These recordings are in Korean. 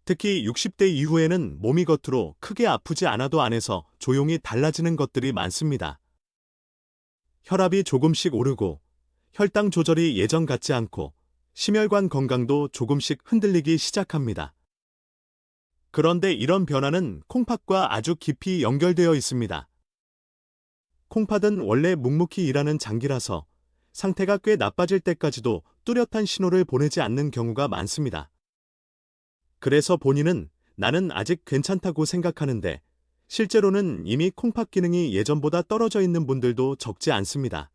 특히 60대 이후에는 몸이 겉으로 크게 아프지 않아도 안에서 조용히 달라지는 것들이 많습니다. 혈압이 조금씩 오르고 혈당 조절이 예전 같지 않고 심혈관 건강도 조금씩 흔들리기 시작합니다. 그런데 이런 변화는 콩팥과 아주 깊이 연결되어 있습니다. 콩팥은 원래 묵묵히 일하는 장기라서 상태가 꽤 나빠질 때까지도 뚜렷한 신호를 보내지 않는 경우가 많습니다. 그래서 본인은 나는 아직 괜찮다고 생각하는데 실제로는 이미 콩팥 기능이 예전보다 떨어져 있는 분들도 적지 않습니다.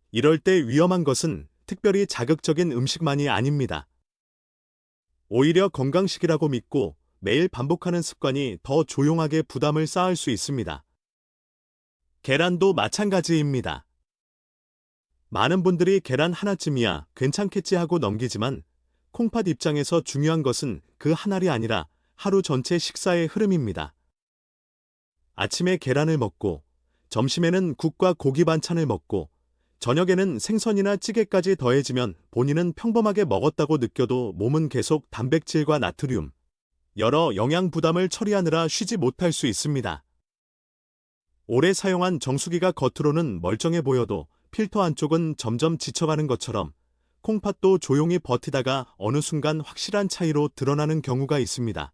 이럴 때 위험한 것은 특별히 자극적인 음식만이 아닙니다. 오히려 건강식이라고 믿고 매일 반복하는 습관이 더 조용하게 부담을 쌓을 수 있습니다. 계란도 마찬가지입니다. 많은 분들이 계란 하나쯤이야 괜찮겠지 하고 넘기지만 콩팥 입장에서 중요한 것은 그 한 알이 아니라 하루 전체 식사의 흐름입니다. 아침에 계란을 먹고 점심에는 국과 고기 반찬을 먹고 저녁에는 생선이나 찌개까지 더해지면 본인은 평범하게 먹었다고 느껴도 몸은 계속 단백질과 나트륨, 여러 영양 부담을 처리하느라 쉬지 못할 수 있습니다. 오래 사용한 정수기가 겉으로는 멀쩡해 보여도 필터 안쪽은 점점 지쳐가는 것처럼 콩팥도 조용히 버티다가 어느 순간 확실한 차이로 드러나는 경우가 있습니다.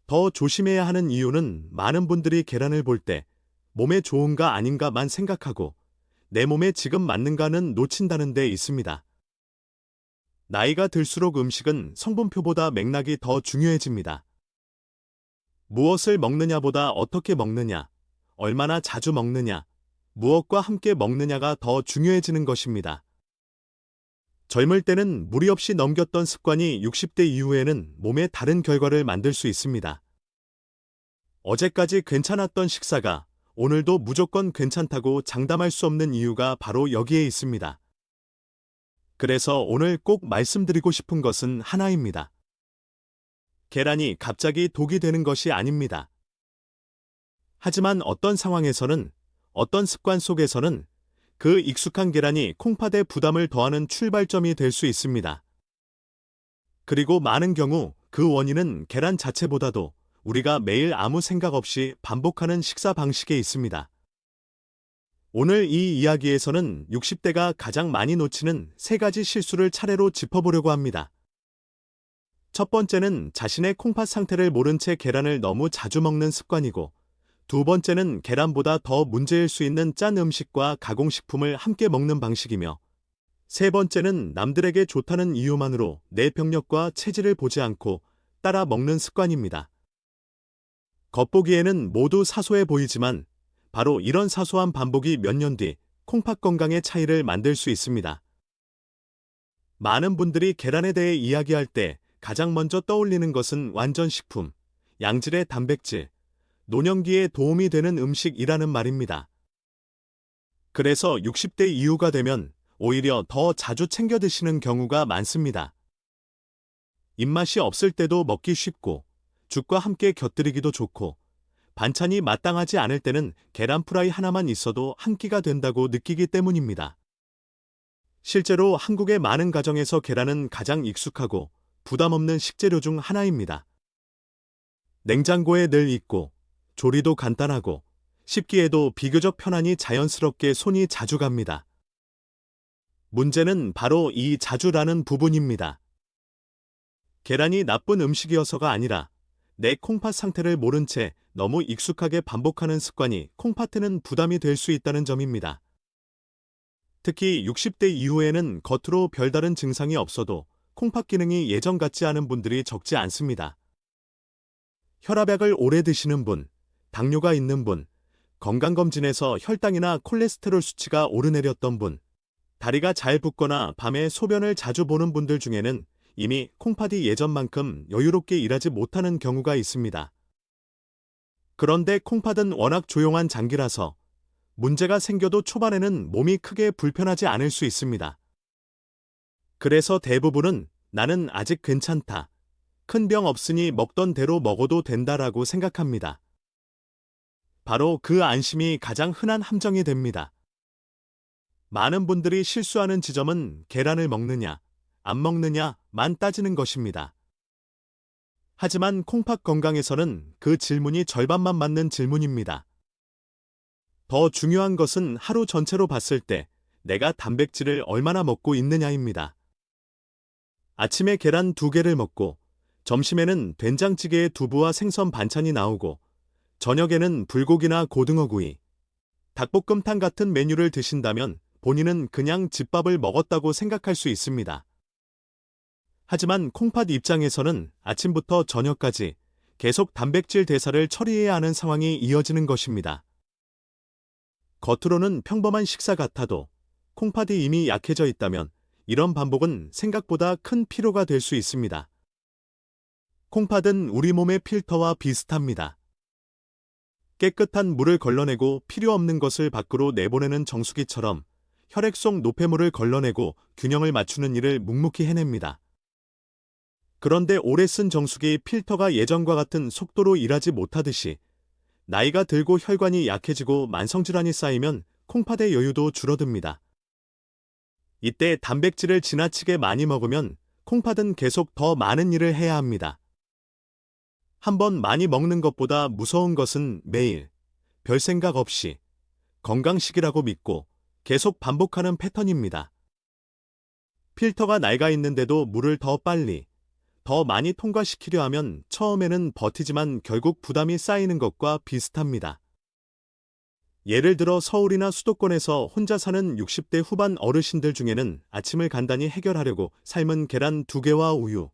더 조심해야 하는 이유는 많은 분들이 계란을 볼 때 몸에 좋은가 아닌가만 생각하고 내 몸에 지금 맞는가는 놓친다는 데 있습니다. 나이가 들수록 음식은 성분표보다 맥락이 더 중요해집니다. 무엇을 먹느냐보다 어떻게 먹느냐, 얼마나 자주 먹느냐, 무엇과 함께 먹느냐가 더 중요해지는 것입니다. 젊을 때는 무리 없이 넘겼던 습관이 60대 이후에는 몸에 다른 결과를 만들 수 있습니다. 어제까지 괜찮았던 식사가 오늘도 무조건 괜찮다고 장담할 수 없는 이유가 바로 여기에 있습니다. 그래서 오늘 꼭 말씀드리고 싶은 것은 하나입니다. 계란이 갑자기 독이 되는 것이 아닙니다. 하지만 어떤 상황에서는, 어떤 습관 속에서는 그 익숙한 계란이 콩팥에 부담을 더하는 출발점이 될 수 있습니다. 그리고 많은 경우 그 원인은 계란 자체보다도 우리가 매일 아무 생각 없이 반복하는 식사 방식에 있습니다. 오늘 이 이야기에서는 60대가 가장 많이 놓치는 3가지 실수를 차례로 짚어보려고 합니다. 첫 번째는 자신의 콩팥 상태를 모른 채 계란을 너무 자주 먹는 습관이고, 두 번째는 계란보다 더 문제일 수 있는 짠 음식과 가공식품을 함께 먹는 방식이며, 세 번째는 남들에게 좋다는 이유만으로 내 병력과 체질을 보지 않고 따라 먹는 습관입니다. 겉보기에는 모두 사소해 보이지만 바로 이런 사소한 반복이 몇 년 뒤 콩팥 건강의 차이를 만들 수 있습니다. 많은 분들이 계란에 대해 이야기할 때 가장 먼저 떠올리는 것은 완전식품, 양질의 단백질, 노년기에 도움이 되는 음식이라는 말입니다. 그래서 60대 이후가 되면 오히려 더 자주 챙겨 드시는 경우가 많습니다. 입맛이 없을 때도 먹기 쉽고 죽과 함께 곁들이기도 좋고 반찬이 마땅하지 않을 때는 계란 프라이 하나만 있어도 한 끼가 된다고 느끼기 때문입니다. 실제로 한국의 많은 가정에서 계란은 가장 익숙하고 부담 없는 식재료 중 하나입니다. 냉장고에 늘 있고 조리도 간단하고 씹기에도 비교적 편하니 자연스럽게 손이 자주 갑니다. 문제는 바로 이 자주라는 부분입니다. 계란이 나쁜 음식이어서가 아니라 내 콩팥 상태를 모른 채 너무 익숙하게 반복하는 습관이 콩팥에는 부담이 될 수 있다는 점입니다. 특히 60대 이후에는 겉으로 별다른 증상이 없어도 콩팥 기능이 예전 같지 않은 분들이 적지 않습니다. 혈압약을 오래 드시는 분, 당뇨가 있는 분, 건강검진에서 혈당이나 콜레스테롤 수치가 오르내렸던 분, 다리가 잘 붓거나 밤에 소변을 자주 보는 분들 중에는 이미 콩팥이 예전만큼 여유롭게 일하지 못하는 경우가 있습니다. 그런데 콩팥은 워낙 조용한 장기라서 문제가 생겨도 초반에는 몸이 크게 불편하지 않을 수 있습니다. 그래서 대부분은 나는 아직 괜찮다, 큰 병 없으니 먹던 대로 먹어도 된다라고 생각합니다. 바로 그 안심이 가장 흔한 함정이 됩니다. 많은 분들이 실수하는 지점은 계란을 먹느냐, 안 먹느냐만 따지는 것입니다. 하지만 콩팥 건강에서는 그 질문이 절반만 맞는 질문입니다. 더 중요한 것은 하루 전체로 봤을 때 내가 단백질을 얼마나 먹고 있느냐입니다. 아침에 계란 2개를 먹고, 점심에는 된장찌개에 두부와 생선 반찬이 나오고, 저녁에는 불고기나 고등어구이, 닭볶음탕 같은 메뉴를 드신다면 본인은 그냥 집밥을 먹었다고 생각할 수 있습니다. 하지만 콩팥 입장에서는 아침부터 저녁까지 계속 단백질 대사를 처리해야 하는 상황이 이어지는 것입니다. 겉으로는 평범한 식사 같아도 콩팥이 이미 약해져 있다면 이런 반복은 생각보다 큰 피로가 될 수 있습니다. 콩팥은 우리 몸의 필터와 비슷합니다. 깨끗한 물을 걸러내고 필요 없는 것을 밖으로 내보내는 정수기처럼 혈액 속 노폐물을 걸러내고 균형을 맞추는 일을 묵묵히 해냅니다. 그런데 오래 쓴 정수기 필터가 예전과 같은 속도로 일하지 못하듯이 나이가 들고 혈관이 약해지고 만성질환이 쌓이면 콩팥의 여유도 줄어듭니다. 이때 단백질을 지나치게 많이 먹으면 콩팥은 계속 더 많은 일을 해야 합니다. 한번 많이 먹는 것보다 무서운 것은 매일, 별 생각 없이, 건강식이라고 믿고 계속 반복하는 패턴입니다. 필터가 낡아 있는데도 물을 더 빨리, 더 많이 통과시키려 하면 처음에는 버티지만 결국 부담이 쌓이는 것과 비슷합니다. 예를 들어 서울이나 수도권에서 혼자 사는 60대 후반 어르신들 중에는 아침을 간단히 해결하려고 삶은 계란 2개와 우유,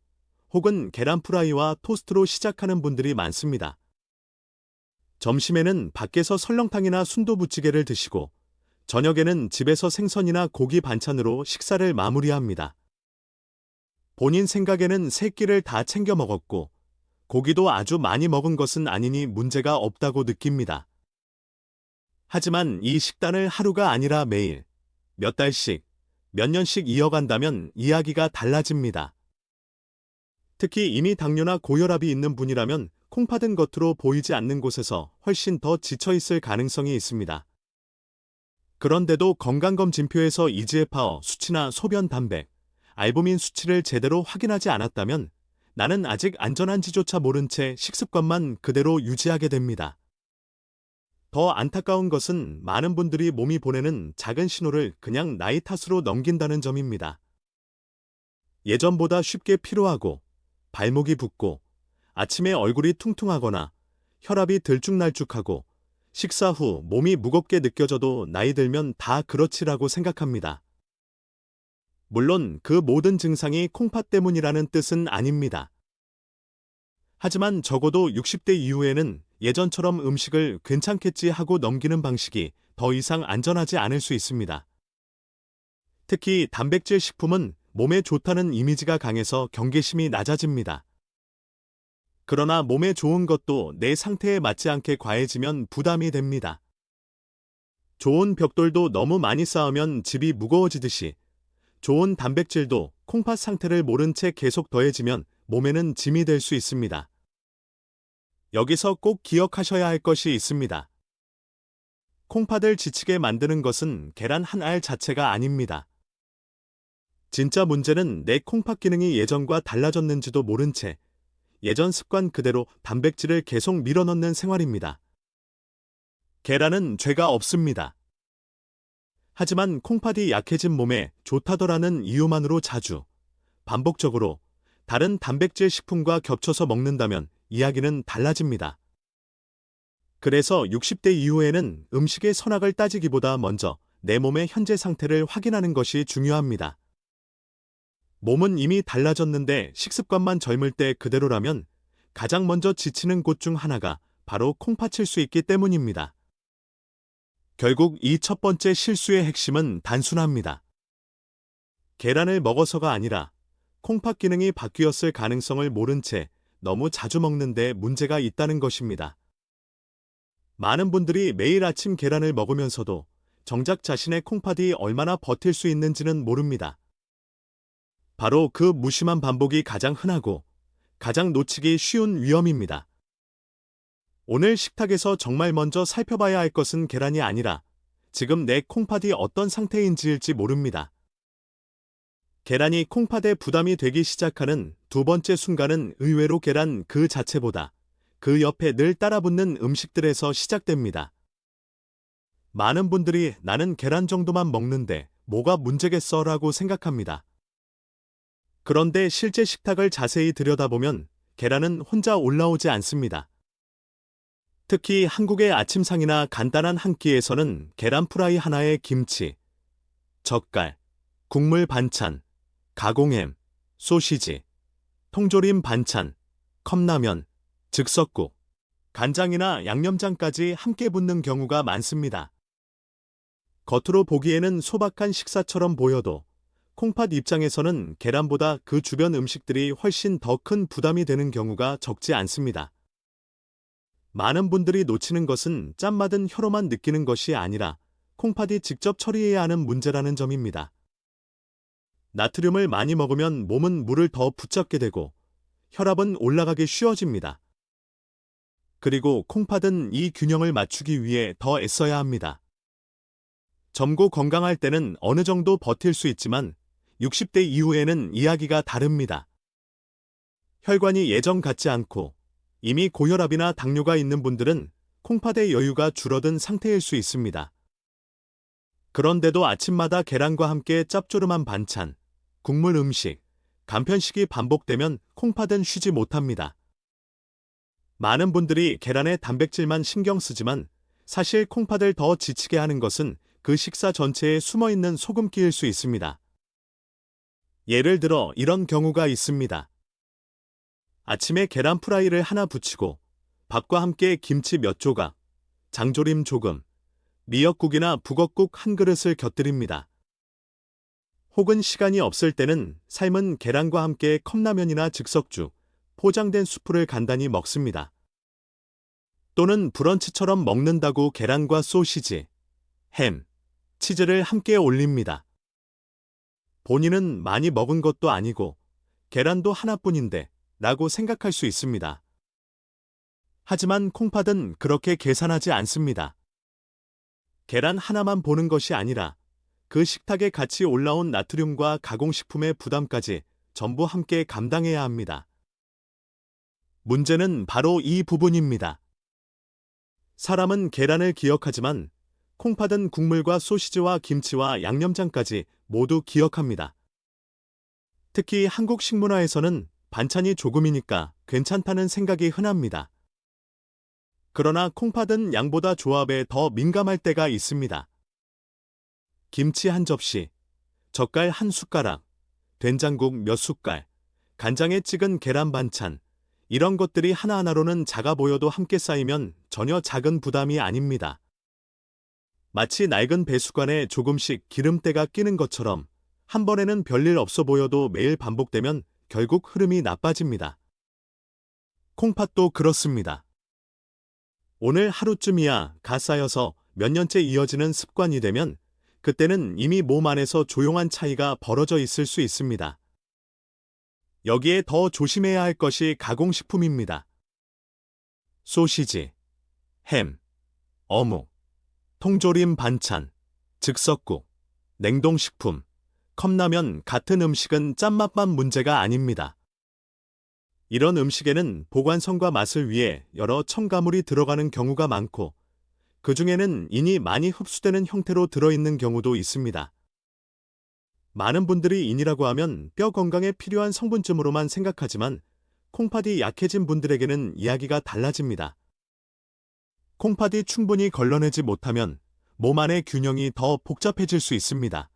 혹은 계란 프라이와 토스트로 시작하는 분들이 많습니다. 점심에는 밖에서 설렁탕이나 순두부찌개를 드시고, 저녁에는 집에서 생선이나 고기 반찬으로 식사를 마무리합니다. 본인 생각에는 3끼를 다 챙겨 먹었고, 고기도 아주 많이 먹은 것은 아니니 문제가 없다고 느낍니다. 하지만 이 식단을 하루가 아니라 매일, 몇 달씩, 몇 년씩 이어간다면 이야기가 달라집니다. 특히 이미 당뇨나 고혈압이 있는 분이라면 콩팥은 겉으로 보이지 않는 곳에서 훨씬 더 지쳐있을 가능성이 있습니다. 그런데도 건강검진표에서 이지에파어 수치나 소변 단백, 알부민 수치를 제대로 확인하지 않았다면 나는 아직 안전한지조차 모른 채 식습관만 그대로 유지하게 됩니다. 더 안타까운 것은 많은 분들이 몸이 보내는 작은 신호를 그냥 나이 탓으로 넘긴다는 점입니다. 예전보다 쉽게 피로하고, 발목이 붓고, 아침에 얼굴이 퉁퉁하거나, 혈압이 들쭉날쭉하고, 식사 후 몸이 무겁게 느껴져도 나이 들면 다 그렇지라고 생각합니다. 물론 그 모든 증상이 콩팥 때문이라는 뜻은 아닙니다. 하지만 적어도 60대 이후에는 예전처럼 음식을 괜찮겠지 하고 넘기는 방식이 더 이상 안전하지 않을 수 있습니다. 특히 단백질 식품은 몸에 좋다는 이미지가 강해서 경계심이 낮아집니다. 그러나 몸에 좋은 것도 내 상태에 맞지 않게 과해지면 부담이 됩니다. 좋은 벽돌도 너무 많이 쌓으면 집이 무거워지듯이 좋은 단백질도 콩팥 상태를 모른 채 계속 더해지면 몸에는 짐이 될 수 있습니다. 여기서 꼭 기억하셔야 할 것이 있습니다. 콩팥을 지치게 만드는 것은 계란 한 알 자체가 아닙니다. 진짜 문제는 내 콩팥 기능이 예전과 달라졌는지도 모른 채 예전 습관 그대로 단백질을 계속 밀어넣는 생활입니다. 계란은 죄가 없습니다. 하지만 콩팥이 약해진 몸에 좋다더라는 이유만으로 자주, 반복적으로 다른 단백질 식품과 겹쳐서 먹는다면 이야기는 달라집니다. 그래서 60대 이후에는 음식의 선악을 따지기보다 먼저 내 몸의 현재 상태를 확인하는 것이 중요합니다. 몸은 이미 달라졌는데 식습관만 젊을 때 그대로라면 가장 먼저 지치는 곳 중 하나가 바로 콩팥일 수 있기 때문입니다. 결국 이 첫 번째 실수의 핵심은 단순합니다. 계란을 먹어서가 아니라 콩팥 기능이 바뀌었을 가능성을 모른 채 너무 자주 먹는데 문제가 있다는 것입니다. 많은 분들이 매일 아침 계란을 먹으면서도 정작 자신의 콩팥이 얼마나 버틸 수 있는지는 모릅니다. 바로 그 무심한 반복이 가장 흔하고 가장 놓치기 쉬운 위험입니다. 오늘 식탁에서 정말 먼저 살펴봐야 할 것은 계란이 아니라 지금 내 콩팥이 어떤 상태인지일지 모릅니다. 계란이 콩팥에 부담이 되기 시작하는 두 번째 순간은 의외로 계란 그 자체보다 그 옆에 늘 따라붙는 음식들에서 시작됩니다. 많은 분들이 나는 계란 정도만 먹는데 뭐가 문제겠어 라고 생각합니다. 그런데 실제 식탁을 자세히 들여다보면 계란은 혼자 올라오지 않습니다. 특히 한국의 아침상이나 간단한 한 끼에서는 계란 프라이 하나에 김치, 젓갈, 국물 반찬, 가공햄, 소시지, 통조림 반찬, 컵라면, 즉석국, 간장이나 양념장까지 함께 붙는 경우가 많습니다. 겉으로 보기에는 소박한 식사처럼 보여도 콩팥 입장에서는 계란보다 그 주변 음식들이 훨씬 더 큰 부담이 되는 경우가 적지 않습니다. 많은 분들이 놓치는 것은 짠맛은 혀로만 느끼는 것이 아니라 콩팥이 직접 처리해야 하는 문제라는 점입니다. 나트륨을 많이 먹으면 몸은 물을 더 붙잡게 되고 혈압은 올라가기 쉬워집니다. 그리고 콩팥은 이 균형을 맞추기 위해 더 애써야 합니다. 젊고 건강할 때는 어느 정도 버틸 수 있지만 60대 이후에는 이야기가 다릅니다. 혈관이 예전 같지 않고 이미 고혈압이나 당뇨가 있는 분들은 콩팥의 여유가 줄어든 상태일 수 있습니다. 그런데도 아침마다 계란과 함께 짭조름한 반찬, 국물 음식, 간편식이 반복되면 콩팥은 쉬지 못합니다. 많은 분들이 계란의 단백질만 신경 쓰지만 사실 콩팥을 더 지치게 하는 것은 그 식사 전체에 숨어있는 소금기일 수 있습니다. 예를 들어 이런 경우가 있습니다. 아침에 계란 프라이를 하나 부치고 밥과 함께 김치 몇 조각, 장조림 조금, 미역국이나 북엇국 한 그릇을 곁들입니다. 혹은 시간이 없을 때는 삶은 계란과 함께 컵라면이나 즉석죽, 포장된 수프를 간단히 먹습니다. 또는 브런치처럼 먹는다고 계란과 소시지, 햄, 치즈를 함께 올립니다. 본인은 많이 먹은 것도 아니고 계란도 하나뿐인데 라고 생각할 수 있습니다. 하지만 콩팥은 그렇게 계산하지 않습니다. 계란 하나만 보는 것이 아니라 그 식탁에 같이 올라온 나트륨과 가공식품의 부담까지 전부 함께 감당해야 합니다. 문제는 바로 이 부분입니다. 사람은 계란을 기억하지만 콩팥은 국물과 소시지와 김치와 양념장까지 모두 기억합니다. 특히 한국 식문화에서는 반찬이 조금이니까 괜찮다는 생각이 흔합니다. 그러나 콩팥은 양보다 조합에 더 민감할 때가 있습니다. 김치 한 접시, 젓갈 한 숟가락, 된장국 몇 숟갈, 간장에 찍은 계란 반찬, 이런 것들이 하나하나로는 작아 보여도 함께 쌓이면 전혀 작은 부담이 아닙니다. 마치 낡은 배수관에 조금씩 기름때가 끼는 것처럼 한 번에는 별일 없어 보여도 매일 반복되면 결국 흐름이 나빠집니다. 콩팥도 그렇습니다. 오늘 하루쯤이야 가 쌓여서 몇 년째 이어지는 습관이 되면 그때는 이미 몸 안에서 조용한 차이가 벌어져 있을 수 있습니다. 여기에 더 조심해야 할 것이 가공식품입니다. 소시지, 햄, 어묵, 통조림 반찬, 즉석국, 냉동식품, 컵라면 같은 음식은 짠맛만 문제가 아닙니다. 이런 음식에는 보관성과 맛을 위해 여러 첨가물이 들어가는 경우가 많고 그 중에는 인이 많이 흡수되는 형태로 들어있는 경우도 있습니다. 많은 분들이 인이라고 하면 뼈 건강에 필요한 성분쯤으로만 생각하지만 콩팥이 약해진 분들에게는 이야기가 달라집니다. 콩팥이 충분히 걸러내지 못하면 몸 안의 균형이 더 복잡해질 수 있습니다.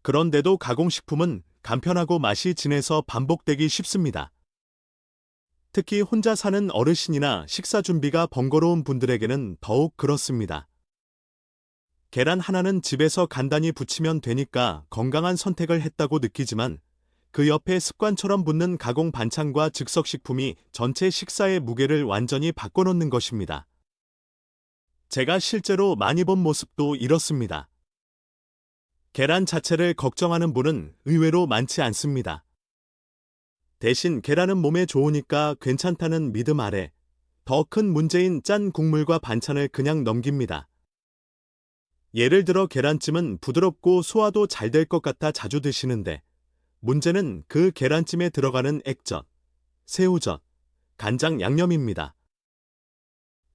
그런데도 가공식품은 간편하고 맛이 진해서 반복되기 쉽습니다. 특히 혼자 사는 어르신이나 식사 준비가 번거로운 분들에게는 더욱 그렇습니다. 계란 하나는 집에서 간단히 부치면 되니까 건강한 선택을 했다고 느끼지만 그 옆에 습관처럼 붙는 가공 반찬과 즉석식품이 전체 식사의 무게를 완전히 바꿔놓는 것입니다. 제가 실제로 많이 본 모습도 이렇습니다. 계란 자체를 걱정하는 분은 의외로 많지 않습니다. 대신 계란은 몸에 좋으니까 괜찮다는 믿음 아래 더 큰 문제인 짠 국물과 반찬을 그냥 넘깁니다. 예를 들어 계란찜은 부드럽고 소화도 잘 될 것 같아 자주 드시는데 문제는 그 계란찜에 들어가는 액젓, 새우젓, 간장 양념입니다.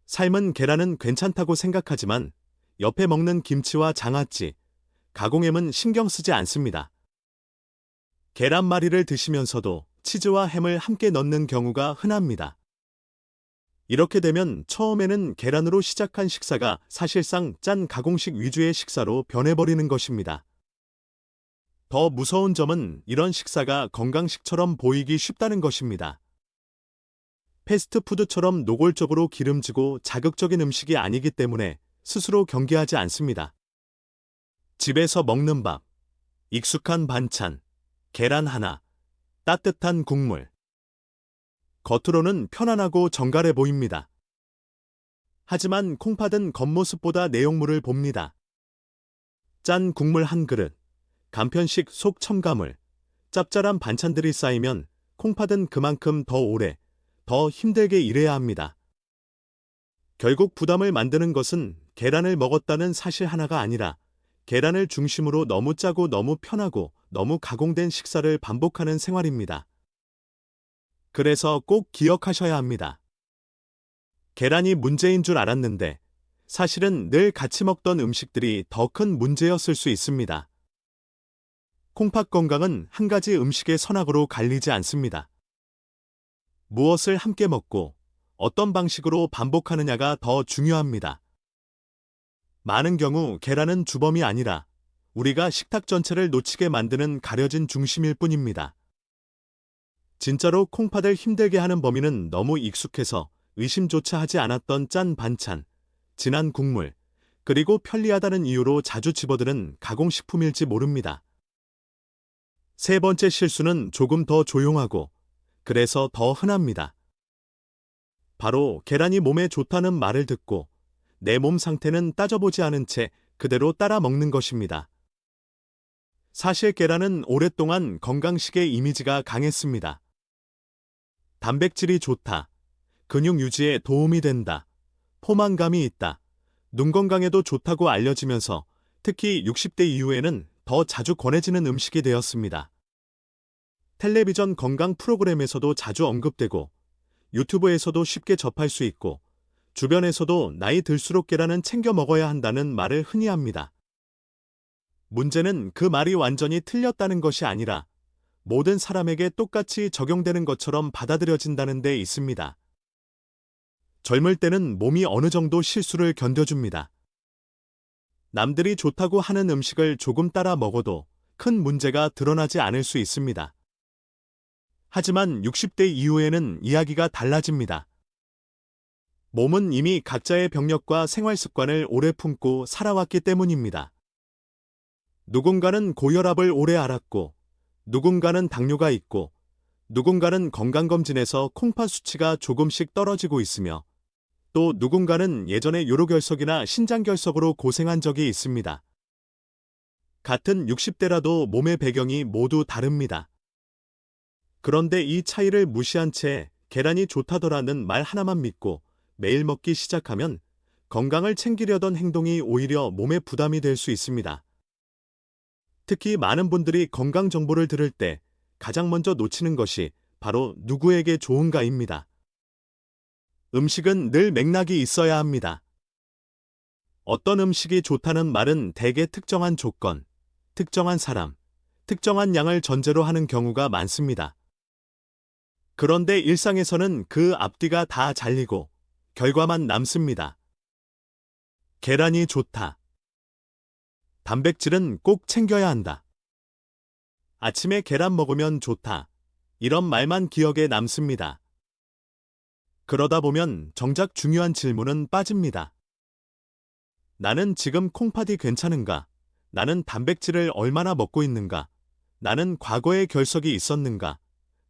삶은 계란은 괜찮다고 생각하지만 옆에 먹는 김치와 장아찌, 가공햄은 신경 쓰지 않습니다. 계란말이를 드시면서도 치즈와 햄을 함께 넣는 경우가 흔합니다. 이렇게 되면 처음에는 계란으로 시작한 식사가 사실상 짠 가공식 위주의 식사로 변해버리는 것입니다. 더 무서운 점은 이런 식사가 건강식처럼 보이기 쉽다는 것입니다. 패스트푸드처럼 노골적으로 기름지고 자극적인 음식이 아니기 때문에 스스로 경계하지 않습니다. 집에서 먹는 밥, 익숙한 반찬, 계란 하나, 따뜻한 국물. 겉으로는 편안하고 정갈해 보입니다. 하지만 콩팥은 겉모습보다 내용물을 봅니다. 짠 국물 한 그릇, 간편식 속 첨가물, 짭짤한 반찬들이 쌓이면 콩팥은 그만큼 더 오래, 더 힘들게 일해야 합니다. 결국 부담을 만드는 것은 계란을 먹었다는 사실 하나가 아니라 계란을 중심으로 너무 짜고 너무 편하고 너무 가공된 식사를 반복하는 생활입니다. 그래서 꼭 기억하셔야 합니다. 계란이 문제인 줄 알았는데 사실은 늘 같이 먹던 음식들이 더 큰 문제였을 수 있습니다. 콩팥 건강은 한 가지 음식의 선악으로 갈리지 않습니다. 무엇을 함께 먹고 어떤 방식으로 반복하느냐가 더 중요합니다. 많은 경우 계란은 주범이 아니라 우리가 식탁 전체를 놓치게 만드는 가려진 중심일 뿐입니다. 진짜로 콩팥을 힘들게 하는 범인은 너무 익숙해서 의심조차 하지 않았던 짠 반찬, 진한 국물, 그리고 편리하다는 이유로 자주 집어드는 가공식품일지 모릅니다. 세 번째 실수는 조금 더 조용하고 그래서 더 흔합니다. 바로 계란이 몸에 좋다는 말을 듣고 내 몸 상태는 따져보지 않은 채 그대로 따라 먹는 것입니다. 사실 계란은 오랫동안 건강식의 이미지가 강했습니다. 단백질이 좋다, 근육 유지에 도움이 된다, 포만감이 있다, 눈 건강에도 좋다고 알려지면서 특히 60대 이후에는 더 자주 권해지는 음식이 되었습니다. 텔레비전 건강 프로그램에서도 자주 언급되고 유튜브에서도 쉽게 접할 수 있고 주변에서도 나이 들수록 계란은 챙겨 먹어야 한다는 말을 흔히 합니다. 문제는 그 말이 완전히 틀렸다는 것이 아니라 모든 사람에게 똑같이 적용되는 것처럼 받아들여진다는 데 있습니다. 젊을 때는 몸이 어느 정도 실수를 견뎌줍니다. 남들이 좋다고 하는 음식을 조금 따라 먹어도 큰 문제가 드러나지 않을 수 있습니다. 하지만 60대 이후에는 이야기가 달라집니다. 몸은 이미 각자의 병력과 생활 습관을 오래 품고 살아왔기 때문입니다. 누군가는 고혈압을 오래 앓았고, 누군가는 당뇨가 있고, 누군가는 건강검진에서 콩팥 수치가 조금씩 떨어지고 있으며, 또 누군가는 예전에 요로결석이나 신장결석으로 고생한 적이 있습니다. 같은 60대라도 몸의 배경이 모두 다릅니다. 그런데 이 차이를 무시한 채 계란이 좋다더라는 말 하나만 믿고 매일 먹기 시작하면 건강을 챙기려던 행동이 오히려 몸에 부담이 될 수 있습니다. 특히 많은 분들이 건강 정보를 들을 때 가장 먼저 놓치는 것이 바로 누구에게 좋은가입니다. 음식은 늘 맥락이 있어야 합니다. 어떤 음식이 좋다는 말은 대개 특정한 조건, 특정한 사람, 특정한 양을 전제로 하는 경우가 많습니다. 그런데 일상에서는 그 앞뒤가 다 잘리고 결과만 남습니다. 계란이 좋다. 단백질은 꼭 챙겨야 한다. 아침에 계란 먹으면 좋다. 이런 말만 기억에 남습니다. 그러다 보면 정작 중요한 질문은 빠집니다. 나는 지금 콩팥이 괜찮은가? 나는 단백질을 얼마나 먹고 있는가? 나는 과거에 결석이 있었는가?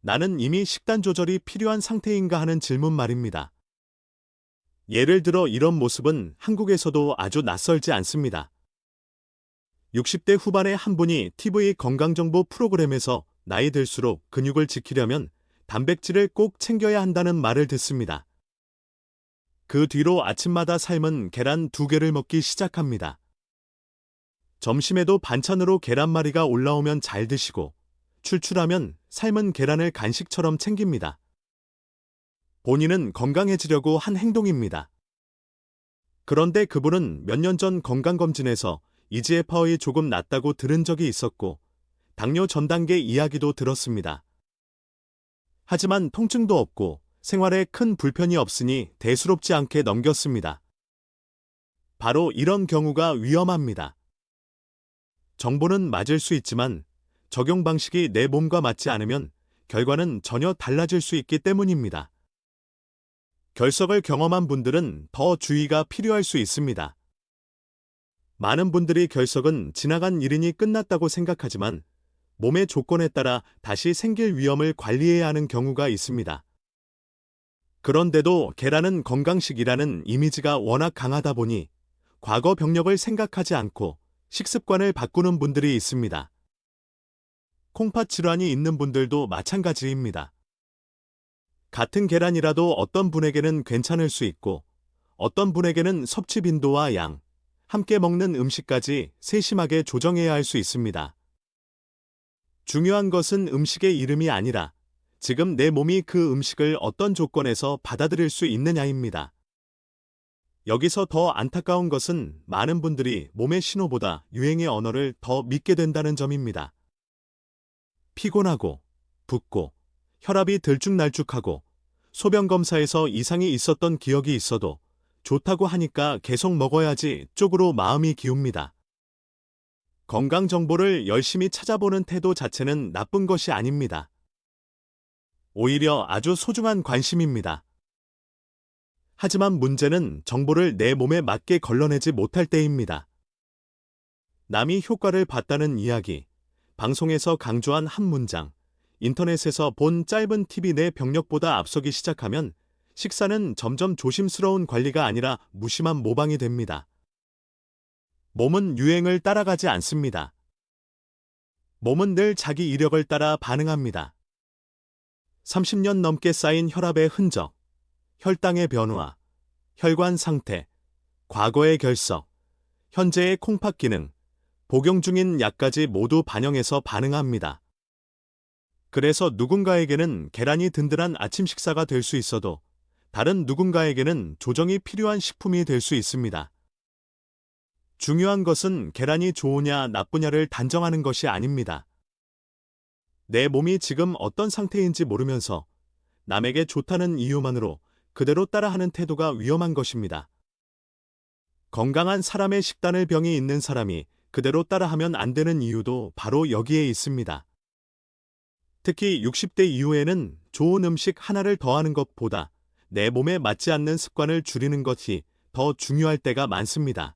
나는 이미 식단 조절이 필요한 상태인가 하는 질문 말입니다. 예를 들어 이런 모습은 한국에서도 아주 낯설지 않습니다. 60대 후반의 한 분이 TV 건강정보 프로그램에서 나이 들수록 근육을 지키려면 단백질을 꼭 챙겨야 한다는 말을 듣습니다. 그 뒤로 아침마다 삶은 계란 2개를 먹기 시작합니다. 점심에도 반찬으로 계란말이가 올라오면 잘 드시고, 출출하면 삶은 계란을 간식처럼 챙깁니다. 본인은 건강해지려고 한 행동입니다. 그런데 그분은 몇 년 전 건강검진에서 이지에파의 조금 낮다고 들은 적이 있었고, 당뇨 전 단계 이야기도 들었습니다. 하지만 통증도 없고 생활에 큰 불편이 없으니 대수롭지 않게 넘겼습니다. 바로 이런 경우가 위험합니다. 정보는 맞을 수 있지만 적용 방식이 내 몸과 맞지 않으면 결과는 전혀 달라질 수 있기 때문입니다. 결석을 경험한 분들은 더 주의가 필요할 수 있습니다. 많은 분들이 결석은 지나간 일이니 끝났다고 생각하지만 몸의 조건에 따라 다시 생길 위험을 관리해야 하는 경우가 있습니다. 그런데도 계란은 건강식이라는 이미지가 워낙 강하다 보니 과거 병력을 생각하지 않고 식습관을 바꾸는 분들이 있습니다. 콩팥 질환이 있는 분들도 마찬가지입니다. 같은 계란이라도 어떤 분에게는 괜찮을 수 있고 어떤 분에게는 섭취 빈도와 양, 함께 먹는 음식까지 세심하게 조정해야 할 수 있습니다. 중요한 것은 음식의 이름이 아니라 지금 내 몸이 그 음식을 어떤 조건에서 받아들일 수 있느냐입니다. 여기서 더 안타까운 것은 많은 분들이 몸의 신호보다 유행의 언어를 더 믿게 된다는 점입니다. 피곤하고, 붓고, 혈압이 들쭉날쭉하고, 소변 검사에서 이상이 있었던 기억이 있어도 좋다고 하니까 계속 먹어야지 쪽으로 마음이 기웁니다. 건강 정보를 열심히 찾아보는 태도 자체는 나쁜 것이 아닙니다. 오히려 아주 소중한 관심입니다. 하지만 문제는 정보를 내 몸에 맞게 걸러내지 못할 때입니다. 남이 효과를 봤다는 이야기, 방송에서 강조한 한 문장, 인터넷에서 본 짧은 팁이 내 병력보다 앞서기 시작하면 식사는 점점 조심스러운 관리가 아니라 무심한 모방이 됩니다. 몸은 유행을 따라가지 않습니다. 몸은 늘 자기 이력을 따라 반응합니다. 30년 넘게 쌓인 혈압의 흔적, 혈당의 변화, 혈관 상태, 과거의 결석, 현재의 콩팥 기능, 복용 중인 약까지 모두 반영해서 반응합니다. 그래서 누군가에게는 계란이 든든한 아침 식사가 될 수 있어도 다른 누군가에게는 조정이 필요한 식품이 될 수 있습니다. 중요한 것은 계란이 좋으냐 나쁘냐를 단정하는 것이 아닙니다. 내 몸이 지금 어떤 상태인지 모르면서 남에게 좋다는 이유만으로 그대로 따라하는 태도가 위험한 것입니다. 건강한 사람의 식단을 병이 있는 사람이 그대로 따라하면 안 되는 이유도 바로 여기에 있습니다. 특히 60대 이후에는 좋은 음식 하나를 더하는 것보다 내 몸에 맞지 않는 습관을 줄이는 것이 더 중요할 때가 많습니다.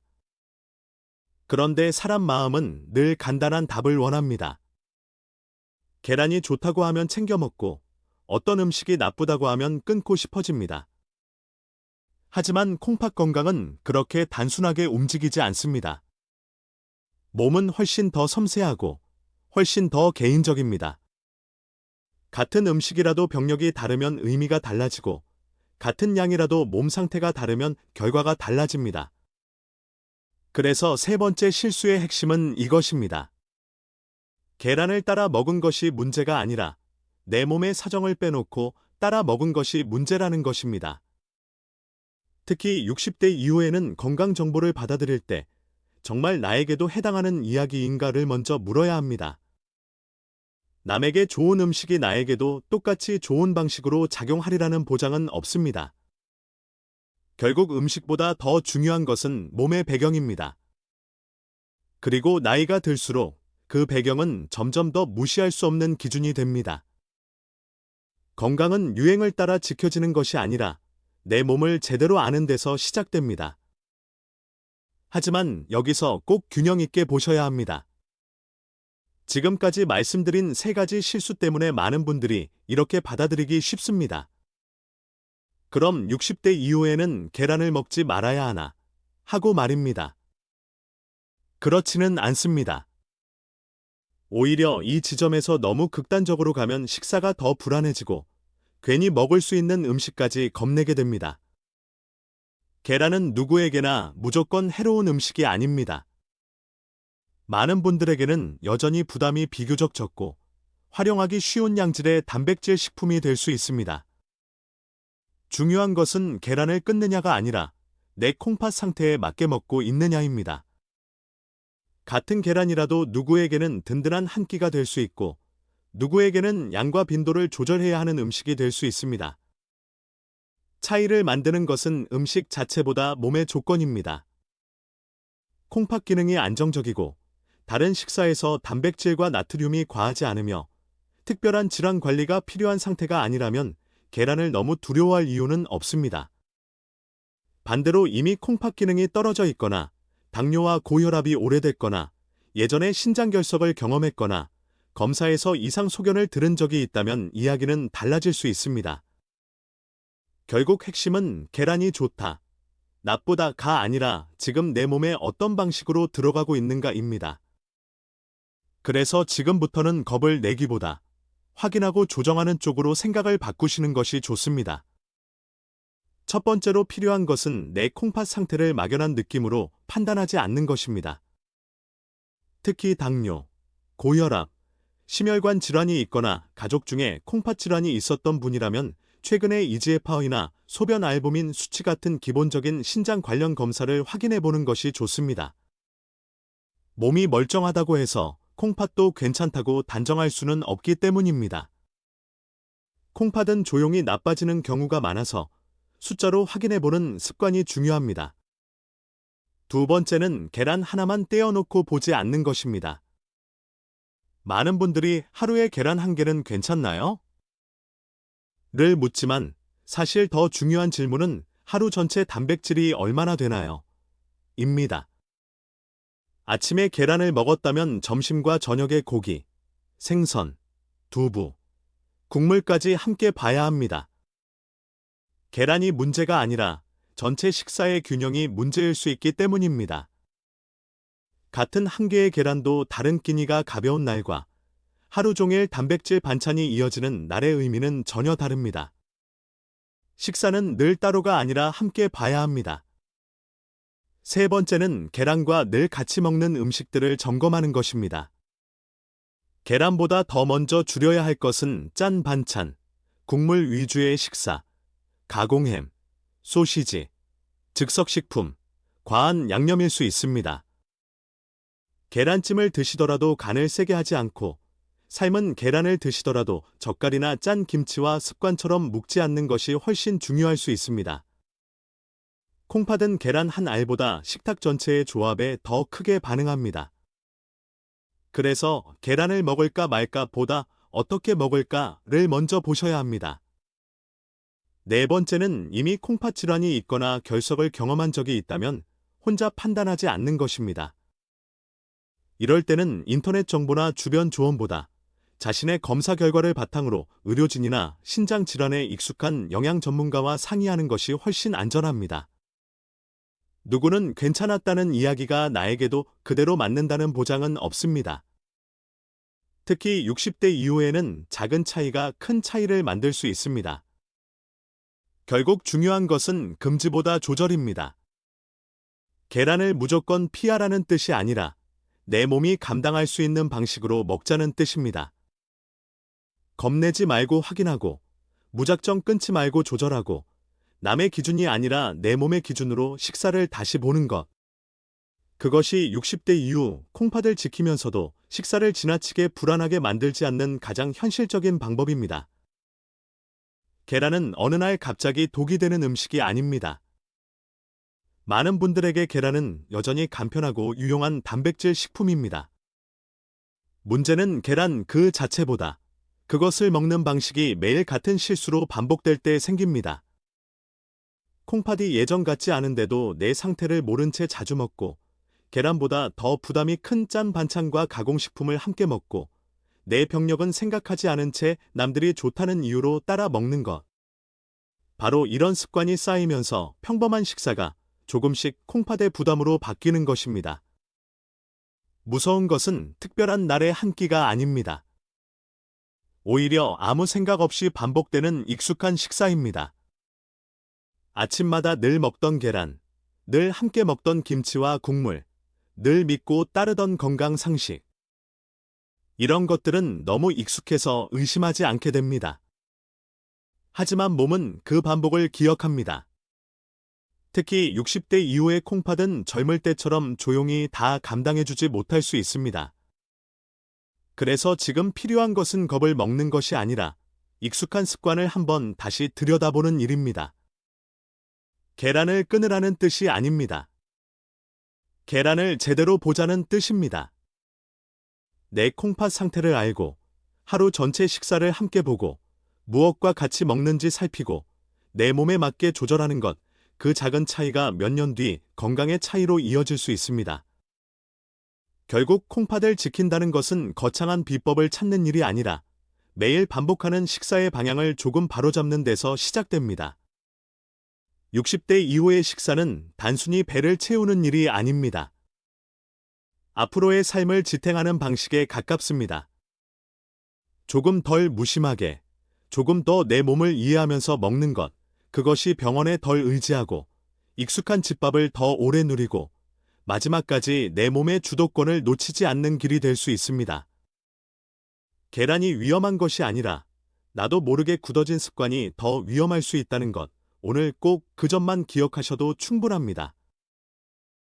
그런데 사람 마음은 늘 간단한 답을 원합니다. 계란이 좋다고 하면 챙겨 먹고 어떤 음식이 나쁘다고 하면 끊고 싶어집니다. 하지만 콩팥 건강은 그렇게 단순하게 움직이지 않습니다. 몸은 훨씬 더 섬세하고 훨씬 더 개인적입니다. 같은 음식이라도 병력이 다르면 의미가 달라지고 같은 양이라도 몸 상태가 다르면 결과가 달라집니다. 그래서 세 번째 실수의 핵심은 이것입니다. 계란을 따라 먹은 것이 문제가 아니라 내 몸의 사정을 빼놓고 따라 먹은 것이 문제라는 것입니다. 특히 60대 이후에는 건강 정보를 받아들일 때 정말 나에게도 해당하는 이야기인가를 먼저 물어야 합니다. 남에게 좋은 음식이 나에게도 똑같이 좋은 방식으로 작용하리라는 보장은 없습니다. 결국 음식보다 더 중요한 것은 몸의 배경입니다. 그리고 나이가 들수록 그 배경은 점점 더 무시할 수 없는 기준이 됩니다. 건강은 유행을 따라 지켜지는 것이 아니라 내 몸을 제대로 아는 데서 시작됩니다. 하지만 여기서 꼭 균형 있게 보셔야 합니다. 지금까지 말씀드린 세 가지 실수 때문에 많은 분들이 이렇게 받아들이기 쉽습니다. 그럼 60대 이후에는 계란을 먹지 말아야 하나? 하고 말입니다. 그렇지는 않습니다. 오히려 이 지점에서 너무 극단적으로 가면 식사가 더 불안해지고 괜히 먹을 수 있는 음식까지 겁내게 됩니다. 계란은 누구에게나 무조건 해로운 음식이 아닙니다. 많은 분들에게는 여전히 부담이 비교적 적고 활용하기 쉬운 양질의 단백질 식품이 될 수 있습니다. 중요한 것은 계란을 끊느냐가 아니라 내 콩팥 상태에 맞게 먹고 있느냐입니다. 같은 계란이라도 누구에게는 든든한 한 끼가 될 수 있고 누구에게는 양과 빈도를 조절해야 하는 음식이 될 수 있습니다. 차이를 만드는 것은 음식 자체보다 몸의 조건입니다. 콩팥 기능이 안정적이고 다른 식사에서 단백질과 나트륨이 과하지 않으며 특별한 질환 관리가 필요한 상태가 아니라면 계란을 너무 두려워할 이유는 없습니다. 반대로 이미 콩팥 기능이 떨어져 있거나 당뇨와 고혈압이 오래됐거나 예전에 신장결석을 경험했거나 검사에서 이상 소견을 들은 적이 있다면 이야기는 달라질 수 있습니다. 결국 핵심은 계란이 좋다, 나쁘다가 아니라 지금 내 몸에 어떤 방식으로 들어가고 있는가입니다. 그래서 지금부터는 겁을 내기보다 확인하고 조정하는 쪽으로 생각을 바꾸시는 것이 좋습니다. 첫 번째로 필요한 것은 내 콩팥 상태를 막연한 느낌으로 판단하지 않는 것입니다. 특히 당뇨, 고혈압, 심혈관 질환이 있거나 가족 중에 콩팥 질환이 있었던 분이라면 최근에 이지에파어나 소변 알부민 수치 같은 기본적인 신장 관련 검사를 확인해 보는 것이 좋습니다. 몸이 멀쩡하다고 해서 콩팥도 괜찮다고 단정할 수는 없기 때문입니다. 콩팥은 조용히 나빠지는 경우가 많아서 숫자로 확인해 보는 습관이 중요합니다. 두 번째는 계란 하나만 떼어놓고 보지 않는 것입니다. 많은 분들이 하루에 계란 한 개는 괜찮나요? 를 묻지만 사실 더 중요한 질문은 하루 전체 단백질이 얼마나 되나요? 입니다. 아침에 계란을 먹었다면 점심과 저녁에 고기, 생선, 두부, 국물까지 함께 봐야 합니다. 계란이 문제가 아니라 전체 식사의 균형이 문제일 수 있기 때문입니다. 같은 한 개의 계란도 다른 끼니가 가벼운 날과 하루 종일 단백질 반찬이 이어지는 날의 의미는 전혀 다릅니다. 식사는 늘 따로가 아니라 함께 봐야 합니다. 세 번째는 계란과 늘 같이 먹는 음식들을 점검하는 것입니다. 계란보다 더 먼저 줄여야 할 것은 짠 반찬, 국물 위주의 식사, 가공햄, 소시지, 즉석식품, 과한 양념일 수 있습니다. 계란찜을 드시더라도 간을 세게 하지 않고 삶은 계란을 드시더라도 젓갈이나 짠 김치와 습관처럼 묵지 않는 것이 훨씬 중요할 수 있습니다. 콩팥은 계란 한 알보다 식탁 전체의 조합에 더 크게 반응합니다. 그래서 계란을 먹을까 말까 보다 어떻게 먹을까를 먼저 보셔야 합니다. 네 번째는 이미 콩팥 질환이 있거나 결석을 경험한 적이 있다면 혼자 판단하지 않는 것입니다. 이럴 때는 인터넷 정보나 주변 조언보다 자신의 검사 결과를 바탕으로 의료진이나 신장 질환에 익숙한 영양 전문가와 상의하는 것이 훨씬 안전합니다. 누구는 괜찮았다는 이야기가 나에게도 그대로 맞는다는 보장은 없습니다. 특히 60대 이후에는 작은 차이가 큰 차이를 만들 수 있습니다. 결국 중요한 것은 금지보다 조절입니다. 계란을 무조건 피하라는 뜻이 아니라 내 몸이 감당할 수 있는 방식으로 먹자는 뜻입니다. 겁내지 말고 확인하고, 무작정 끊지 말고 조절하고, 남의 기준이 아니라 내 몸의 기준으로 식사를 다시 보는 것. 그것이 60대 이후 콩팥을 지키면서도 식사를 지나치게 불안하게 만들지 않는 가장 현실적인 방법입니다. 계란은 어느 날 갑자기 독이 되는 음식이 아닙니다. 많은 분들에게 계란은 여전히 간편하고 유용한 단백질 식품입니다. 문제는 계란 그 자체보다 그것을 먹는 방식이 매일 같은 실수로 반복될 때 생깁니다. 콩팥이 예전 같지 않은데도 내 상태를 모른 채 자주 먹고 계란보다 더 부담이 큰 짠 반찬과 가공식품을 함께 먹고 내 병력은 생각하지 않은 채 남들이 좋다는 이유로 따라 먹는 것. 바로 이런 습관이 쌓이면서 평범한 식사가 조금씩 콩팥의 부담으로 바뀌는 것입니다. 무서운 것은 특별한 날의 한 끼가 아닙니다. 오히려 아무 생각 없이 반복되는 익숙한 식사입니다. 아침마다 늘 먹던 계란, 늘 함께 먹던 김치와 국물, 늘 믿고 따르던 건강 상식. 이런 것들은 너무 익숙해서 의심하지 않게 됩니다. 하지만 몸은 그 반복을 기억합니다. 특히 60대 이후의 콩팥은 젊을 때처럼 조용히 다 감당해주지 못할 수 있습니다. 그래서 지금 필요한 것은 겁을 먹는 것이 아니라 익숙한 습관을 한번 다시 들여다보는 일입니다. 계란을 끊으라는 뜻이 아닙니다. 계란을 제대로 보자는 뜻입니다. 내 콩팥 상태를 알고 하루 전체 식사를 함께 보고 무엇과 같이 먹는지 살피고 내 몸에 맞게 조절하는 것, 그 작은 차이가 몇 년 뒤 건강의 차이로 이어질 수 있습니다. 결국 콩팥을 지킨다는 것은 거창한 비법을 찾는 일이 아니라 매일 반복하는 식사의 방향을 조금 바로잡는 데서 시작됩니다. 60대 이후의 식사는 단순히 배를 채우는 일이 아닙니다. 앞으로의 삶을 지탱하는 방식에 가깝습니다. 조금 덜 무심하게, 조금 더 내 몸을 이해하면서 먹는 것, 그것이 병원에 덜 의지하고 익숙한 집밥을 더 오래 누리고 마지막까지 내 몸의 주도권을 놓치지 않는 길이 될 수 있습니다. 계란이 위험한 것이 아니라 나도 모르게 굳어진 습관이 더 위험할 수 있다는 것, 오늘 꼭 그 점만 기억하셔도 충분합니다.